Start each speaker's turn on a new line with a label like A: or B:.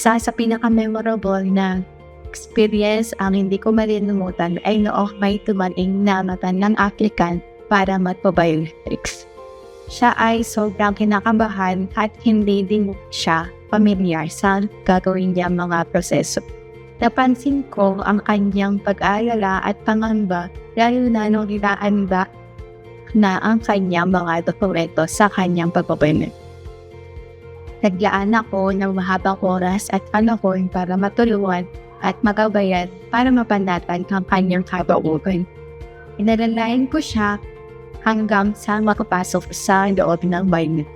A: Isa sa pinaka-memorable na experience ang hindi ko malilimutan ay noong may tumating na mata ng applicant para magpa-biometrics. Siya ay sobrang kinakabahan at hindi din siya pamilyar sa gagawin niyang mga proseso. Napansin ko ang kanyang pag-aalala at pangamba lalo na nung inaanda na ang kanyang mga dokumento sa kanyang pagpapalimit. Naglaan ako ng mahabang oras at panahon para matulungan at magabayan para mapanatan ang kanyang kabaugan. Inalalayan ko siya hanggang sa makapasok sa loob ng biometric.